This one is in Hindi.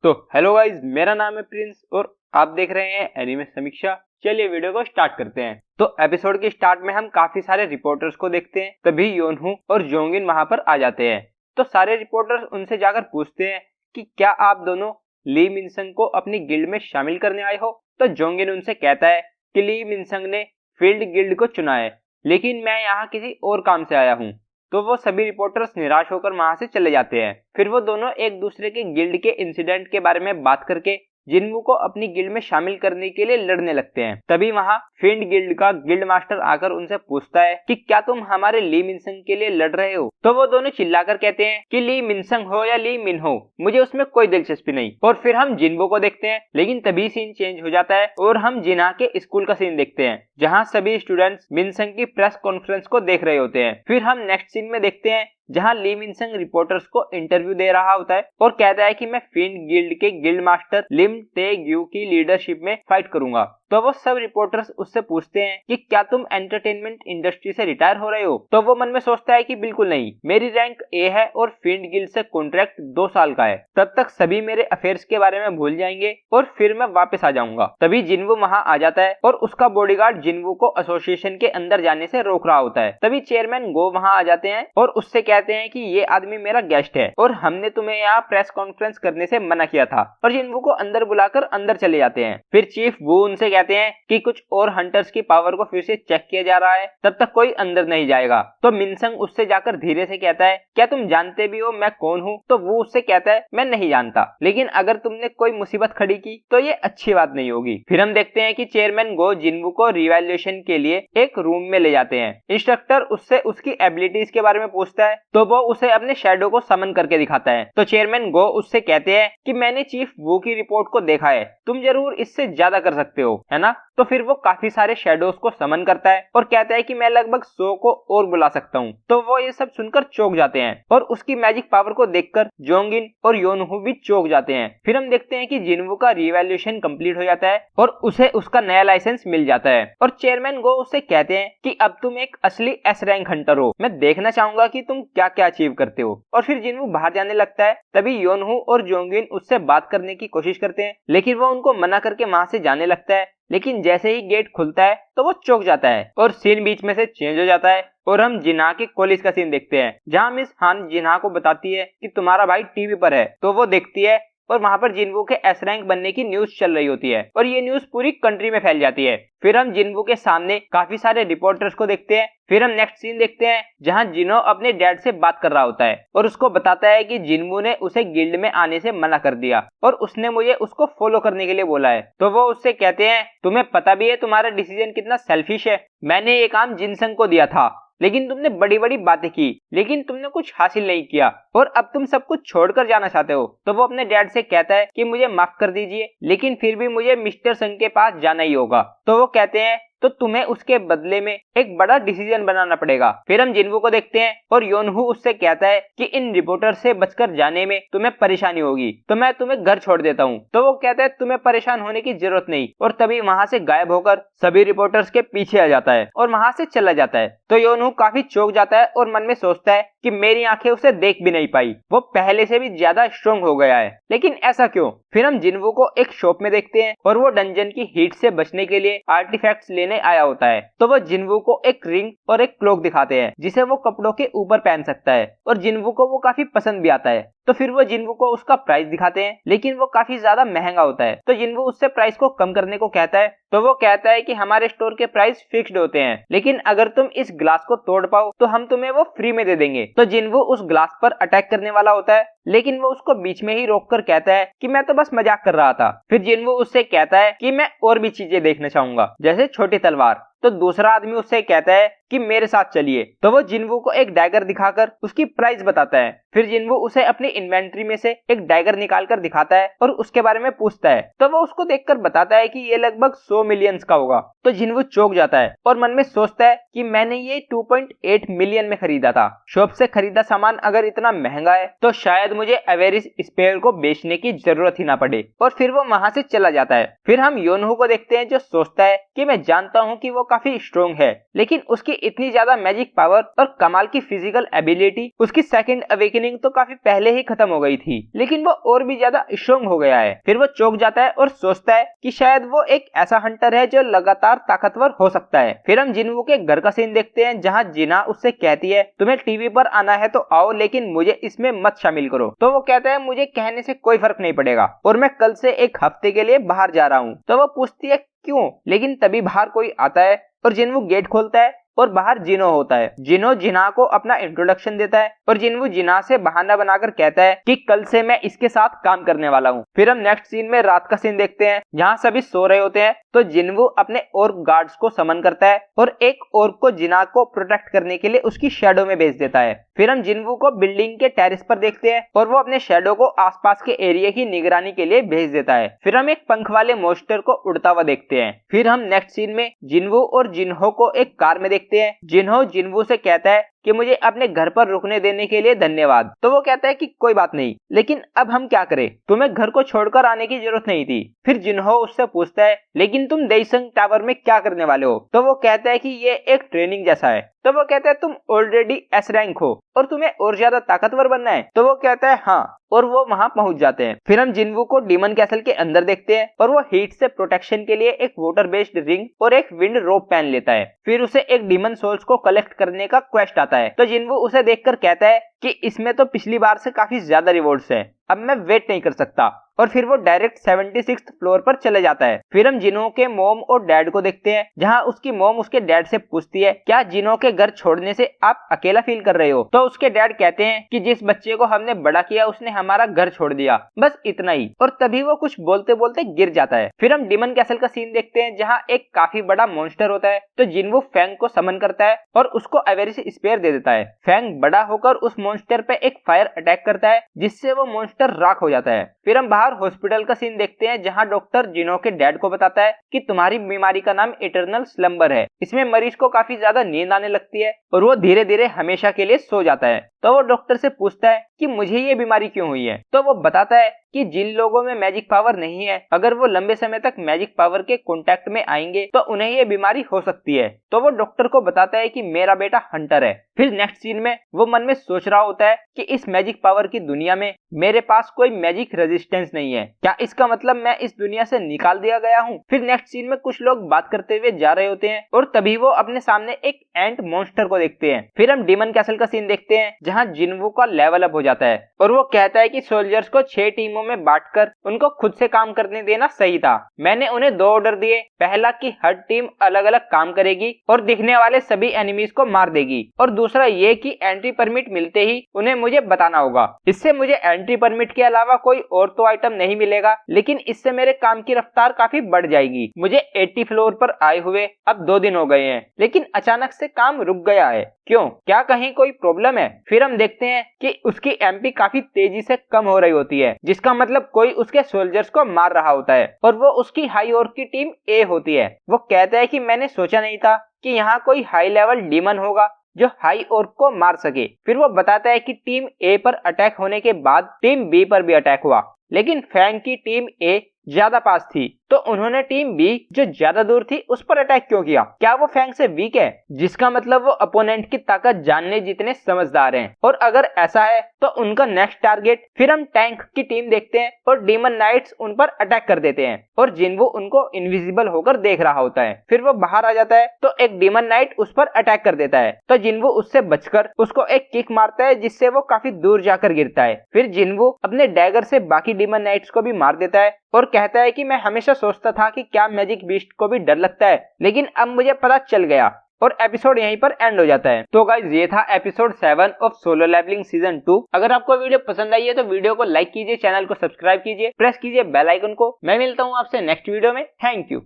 तो हेलो गाइज, मेरा नाम है प्रिंस और आप देख रहे हैं एनीमे समीक्षा। चलिए वीडियो को स्टार्ट करते हैं। तो एपिसोड के स्टार्ट में हम काफी सारे रिपोर्टर्स को देखते हैं। तभी योनहू और जोंगिन वहां पर आ जाते हैं। तो सारे रिपोर्टर्स उनसे जाकर पूछते हैं कि क्या आप दोनों ली मिनसंग को अपनी गिल्ड में शामिल करने आए हो। तो जोंगिन उनसे कहता है कि ली मिनसंग ने फील्ड गिल्ड को चुना है, लेकिन मैं यहाँ किसी और काम से आया हूँ। तो वो सभी रिपोर्टर्स निराश होकर वहां से चले जाते हैं। फिर वो दोनों एक दूसरे के गिल्ड के इंसिडेंट के बारे में बात करके जिन्वू को अपनी गिल्ड में शामिल करने के लिए लड़ने लगते हैं। तभी वहां फिंड गिल्ड का गिल्ड मास्टर आकर उनसे पूछता है कि क्या तुम हमारे ली मिनसंग के लिए लड़ रहे हो। तो वो दोनों चिल्लाकर कहते हैं कि ली मिनसंग हो या ली मिन हो, मुझे उसमें कोई दिलचस्पी नहीं। और फिर हम जिन्वू को देखते हैं, लेकिन तभी सीन चेंज हो जाता है और हम जिना के स्कूल का सीन देखते हैं, जहाँ सभी स्टूडेंट्स मिनसंग की प्रेस कॉन्फ्रेंस को देख रहे होते हैं। फिर हम नेक्स्ट सीन में देखते हैं जहां ली मिनसंग रिपोर्टर्स को इंटरव्यू दे रहा होता है और कहता है कि मैं फिंड गिल्ड के गिल्ड मास्टर लिम टे ग्यू की लीडरशिप में फाइट करूंगा। तो वो सब रिपोर्टर्स उससे पूछते हैं कि क्या तुम एंटरटेनमेंट इंडस्ट्री से रिटायर हो रहे हो। तो वो मन में सोचता है कि बिल्कुल नहीं, मेरी रैंक ए है और फिंड गिल्ड से कॉन्ट्रैक्ट 2 साल का है। तब तक सभी मेरे अफेयर्स के बारे में भूल जाएंगे और फिर मैं वापस आ जाऊंगा। तभी जिन्वू वहां आ जाता है और उसका बॉडीगार्ड जिन्वू को एसोसिएशन के अंदर जाने से रोक रहा होता है। तभी चेयरमैन गो वहां आ जाते हैं और उससे कहते हैं कि ये आदमी मेरा गेस्ट है और हमने तुम्हें यहाँ प्रेस कॉन्फ्रेंस करने से मना किया था। और जिन्वू को अंदर बुलाकर अंदर चले जाते हैं। फिर चीफ वू उनसे कहते हैं कि कुछ और हंटर्स की पावर को फिर से चेक किया जा रहा है, तब तक कोई अंदर नहीं जाएगा। तो मिनसंग उससे जाकर धीरे से कहता है क्या तुम जानते भी हो मैं कौन हूँ। तो वो उससे कहता है मैं नहीं जानता, लेकिन अगर तुमने कोई मुसीबत खड़ी की तो ये अच्छी बात नहीं होगी। फिर हम देखते हैं कि चेयरमैन गो जिन्वू को रिवैल्यूएशन के लिए एक रूम में ले जाते हैं। इंस्ट्रक्टर उससे उसकी एबिलिटीज के बारे में पूछता है तो वो उसे अपने शैडो को समन करके दिखाता है। तो चेयरमैन गो उससे कहते हैं कि मैंने चीफ वू की रिपोर्ट को देखा है, तुम जरूर इससे ज्यादा कर सकते हो, है ना। तो फिर वो काफी सारे शैडोज को समन करता है और कहता है कि मैं लगभग 100 को और बुला सकता हूँ। तो वो ये सब सुनकर चौंक जाते हैं और उसकी मैजिक पावर को देखकर जोंगिन और योनहू भी चौंक जाते हैं। फिर हम देखते हैं कि जिन्वू का रिवैल्यूएशन कंप्लीट हो जाता है और उसे उसका नया लाइसेंस मिल जाता है। और चेयरमैन गो उससे कहते हैं कि अब तुम एक असली एस रैंक हंटर हो, मैं देखना चाहूंगा कि तुम क्या क्या अचीव करते हो। और फिर जिन्वू बाहर जाने लगता है। तभी योनहू और जोंगिन उससे बात करने की कोशिश करते हैं, लेकिन वो उनको मना करके वहां से जाने लगता है। लेकिन जैसे ही गेट खुलता है तो वो चौंक जाता है और सीन बीच में से चेंज हो जाता है और हम जिन्हा के कॉलेज का सीन देखते हैं, जहां मिस हान जिन्हा को बताती है कि तुम्हारा भाई टीवी पर है। तो वो देखती है और वहां पर जिन्वू के एस रैंक बनने की न्यूज चल रही होती है और ये न्यूज पूरी कंट्री में फैल जाती है। फिर हम जिन्वू के सामने काफी सारे रिपोर्टर्स को देखते हैं। फिर हम नेक्स्ट सीन देखते हैं जहां जिनो अपने डैड से बात कर रहा होता है और उसको बताता है कि जिन्वू ने उसे गिल्ड में आने से मना कर दिया और उसने मुझे उसको फॉलो करने के लिए बोला है। तो वो उससे कहते हैं तुम्हें पता भी है तुम्हारा डिसीजन कितना सेल्फिश है, मैंने ये काम जिनसंग को दिया था, लेकिन तुमने बड़ी बड़ी बातें की, लेकिन तुमने कुछ हासिल नहीं किया और अब तुम सब कुछ छोड़कर जाना चाहते हो। तो वो अपने डैड से कहता है कि मुझे माफ कर दीजिए, लेकिन फिर भी मुझे मिस्टर संग के पास जाना ही होगा। तो वो कहते हैं तो तुम्हें उसके बदले में एक बड़ा डिसीजन बनाना पड़ेगा। फिर हम जिन्वू को देखते हैं और योनहू उससे कहता है कि इन रिपोर्टर से बचकर जाने में तुम्हें परेशानी होगी, तो मैं तुम्हें घर छोड़ देता हूँ। तो वो कहता है तुम्हें परेशान होने की जरूरत नहीं और तभी वहां से गायब होकर सभी रिपोर्टर्स के पीछे आ जाता है और वहां से चला जाता है। तो योनहू काफी चौंक जाता है और मन में सोचता है कि मेरी आंखें उसे देख भी नहीं पाई, वो पहले से भी ज्यादा स्ट्रॉन्ग हो गया है, लेकिन ऐसा क्यों। फिर हम जिन्वू को एक शॉप में देखते हैं और वो डंजन की हीट से बचने के लिए आर्टिफैक्ट्स लेने आया होता है। तो वो जिन्वू को एक रिंग और एक क्लोक दिखाते हैं जिसे वो कपड़ों के ऊपर पहन सकता है और जिन्वू को वो काफी पसंद भी आता है। तो फिर वो जिन्वू को उसका प्राइस दिखाते हैं, लेकिन वो काफी ज्यादा महंगा होता है। तो जिन्वू उससे प्राइस को कम करने को कहता है। तो वो कहता है कि हमारे स्टोर के प्राइस फिक्स्ड होते हैं, लेकिन अगर तुम इस ग्लास को तोड़ पाओ तो हम तुम्हें वो फ्री में दे देंगे। तो जिन्वू उस ग्लास पर अटैक करने वाला होता है, लेकिन वो उसको बीच में ही रोककर कहता है कि मैं तो बस मजाक कर रहा था। फिर जिन्वू उससे कहता है कि मैं और भी चीजें देखना चाहूंगा, जैसे छोटी तलवार। तो दूसरा आदमी उससे कहता है कि मेरे साथ चलिए। तो वो जिन्वू को एक डैगर दिखाकर उसकी प्राइस बताता है। फिर जिन्वू उसे अपनी इन्वेंट्री में से एक डैगर निकालकर दिखाता है और उसके बारे में पूछता है। तो वो उसको देखकर बताता है कि ये लगभग 100 मिलियंस का होगा। तो जिन्वू चौंक जाता है और मन में सोचता है कि मैंने ये 2.8 मिलियन में खरीदा था। शॉप से खरीदा सामान अगर इतना महंगा है तो शायद शायद मुझे अवेरिस स्पेयर को बेचने की जरूरत ही ना पड़े, और फिर वो वहाँ से चला जाता है। फिर हम योनहू को देखते हैं जो सोचता है कि मैं जानता हूँ कि वो काफी स्ट्रोंग है, लेकिन उसकी इतनी ज्यादा मैजिक पावर और कमाल की फिजिकल एबिलिटी, उसकी सेकंड अवेकनिंग तो काफी पहले ही खत्म हो गई थी, लेकिन वो और भी ज्यादा स्ट्रोंग हो गया है। फिर वो चौंक जाता है और सोचता है कि शायद वो एक ऐसा हंटर है जो लगातार ताकतवर हो सकता है। फिर हम जिनवू के घर का सीन देखते हैं जहाँ जिना उससे कहती है तुम्हें टीवी पर आना है तो आओ, लेकिन मुझे इसमें मत शामिल करो। तो वो कहता है मुझे कहने से कोई फर्क नहीं पड़ेगा और मैं कल से एक हफ्ते के लिए बाहर जा रहा हूँ। तो वो पूछती है क्यों, लेकिन तभी बाहर कोई आता है और जिनवू गेट खोलता है और बाहर जिनो होता है। जिनो जिना को अपना इंट्रोडक्शन देता है और जिनवू जिना से बहाना बनाकर कहता है कि कल से मैं इसके साथ काम करने वाला हूँ। फिर हम नेक्स्ट सीन में रात का सीन देखते हैं जहाँ सभी सो रहे होते हैं। तो जिनवू अपने और गार्ड्स को समन करता है और एक और को जिना को प्रोटेक्ट करने के लिए उसकी शैडो में भेज देता है। फिर हम जिनवू को बिल्डिंग के टेरेस पर देखते हैं और वो अपने शैडो को आसपास के एरिया की निगरानी के लिए भेज देता है। फिर हम एक पंख वाले मॉन्स्टर को उड़ता हुआ देखते हैं। फिर हम नेक्स्ट सीन में जिनवू और जिन्हो को एक कार में देखते हैं। जिन्हो जिनवू से कहता है कि मुझे अपने घर पर रुकने देने के लिए धन्यवाद। तो वो कहता है कि कोई बात नहीं, लेकिन अब हम क्या करें, तुम्हें घर को छोड़कर आने की जरूरत नहीं थी। फिर जिन्हो उससे पूछता है लेकिन तुम देइसंग टावर में क्या करने वाले हो। तो वो कहता है कि ये एक ट्रेनिंग जैसा है। तो वो कहता है तुम ऑलरेडी एस रैंक हो और तुम्हें और ज्यादा ताकतवर बनना है। तो वो कहता है हाँ, और वो वहां पहुंच जाते हैं। फिर हम जिनवू को डीमन कैसल के अंदर देखते हैं और वो हीट से प्रोटेक्शन के लिए एक वाटर बेस्ड रिंग और एक विंड रोप पहन लेता है। फिर उसे एक डीमन सोल्स को कलेक्ट करने का क्वेस्ट आता है। तो जिनवू उसे देखकर कहता है कि इसमें तो पिछली बार से काफी ज्यादा रिवॉर्ड्स हैं, अब मैं वेट नहीं कर सकता। और फिर वो डायरेक्ट 76th फ्लोर पर चले जाता है। फिर हम जिनो के मॉम और डैड को देखते हैं जहां उसकी मॉम उसके डैड से पूछती है क्या जिनो के घर छोड़ने से आप अकेला फील कर रहे हो। तो उसके डैड कहते हैं कि जिस बच्चे को हमने बड़ा किया उसने हमारा घर छोड़ दिया, बस इतना ही। और तभी वो कुछ बोलते बोलते गिर जाता है। फिर हम डीमन कैसल का सीन देखते हैं जहाँ एक काफी बड़ा मॉन्स्टर होता है। तो जिनवू फैंग को समन करता है और उसको अवेरिस स्पेयर दे देता है। फैंग बड़ा होकर उस मॉन्स्टर पे एक फायर अटैक करता है जिससे वो मॉन्स्टर राख हो जाता है। फिर हम बाहर हॉस्पिटल का सीन देखते हैं जहां डॉक्टर जिनो के डैड को बताता है कि तुम्हारी बीमारी का नाम इटरनल स्लम्बर है। इसमें मरीज को काफी ज्यादा नींद आने लगती है और वो धीरे धीरे हमेशा के लिए सो जाता है। तो वो डॉक्टर से पूछता है कि मुझे ये बीमारी क्यों हुई है। तो वो बताता है कि जिन लोगों में मैजिक पावर नहीं है, अगर वो लंबे समय तक मैजिक पावर के कांटेक्ट में आएंगे तो उन्हें ये बीमारी हो सकती है। तो वो डॉक्टर को बताता है कि मेरा बेटा हंटर है। फिर नेक्स्ट सीन में वो मन में सोच रहा होता है कि इस मैजिक पावर की दुनिया में मेरे पास कोई मैजिक रेजिस्टेंस नहीं है, क्या इसका मतलब मैं इस दुनिया से निकाल दिया गया हूँ। फिर नेक्स्ट सीन में कुछ लोग बात करते हुए जा रहे होते हैं और तभी वो अपने सामने एक एंट मॉन्स्टर को देखते हैं। फिर हम डीमन कैसल का सीन देखते हैं जहाँ जिनवू का लेवल अप हो जाता है और वो कहता है कि सोल्जर्स को 6 टीमों में बांटकर उनको खुद से काम करने देना सही था। मैंने उन्हें 2 ऑर्डर दिए, पहला कि हर टीम अलग अलग काम करेगी और दिखने वाले सभी एनिमीज को मार देगी, और दूसरा ये कि एंट्री परमिट मिलते ही उन्हें मुझे बताना होगा। इससे मुझे एंट्री परमिट के अलावा कोई और तो आइटम नहीं मिलेगा, लेकिन इससे मेरे काम की रफ्तार काफी बढ़ जाएगी। मुझे 80 फ्लोर पर आए हुए अब 2 दिन हो गए हैं, लेकिन अचानक से काम रुक गया है, क्यों, क्या कहीं कोई प्रॉब्लम है। फिर हम देखते हैं कि उसकी एमपी काफी तेजी से कम हो रही होती है, जिसका मतलब कोई उसके सोल्जर्स को मार रहा होता है और वो उसकी हाई ऑर्क की टीम ए होती है। वो कहता है कि मैंने सोचा नहीं था कि यहाँ कोई हाई लेवल डीमन होगा जो हाई ऑर्क को मार सके। फिर वो बताता है कि टीम ए पर अटैक होने के बाद टीम बी पर भी अटैक हुआ, लेकिन फैंग की टीम ए ज्यादा पास थी, तो उन्होंने टीम बी जो ज्यादा दूर थी उस पर अटैक क्यों किया। क्या वो फैंग से वीक है, जिसका मतलब वो अपोनेंट की ताकत जानने जितने समझदार हैं, और अगर ऐसा है तो उनका नेक्स्ट टारगेट। फिर हम टैंक की टीम देखते हैं और डीमन नाइट्स उन पर अटैक कर देते हैं और जिनवू उनको इनविजिबल होकर देख रहा होता है। फिर वो बाहर आ जाता है तो एक डीमन नाइट उस पर अटैक कर देता है, तो जिनवू उससे बचकर उसको एक किक मारता है जिससे वो काफी दूर जाकर गिरता है। फिर जिनवू अपने डैगर से बाकी डीमन नाइट्स को भी मार देता है और कहता है कि मैं हमेशा सोचता था कि क्या मैजिक बीस्ट को भी डर लगता है, लेकिन अब मुझे पता चल गया। और एपिसोड यहीं पर एंड हो जाता है। तो गाइज ये था episode 7 of Solo Leveling season 2। अगर आपको वीडियो पसंद आई है तो वीडियो को लाइक कीजिए, चैनल को सब्सक्राइब कीजिए, प्रेस कीजिए बेल आइकन को। मैं मिलता हूँ आपसे नेक्स्ट वीडियो में। Thank you.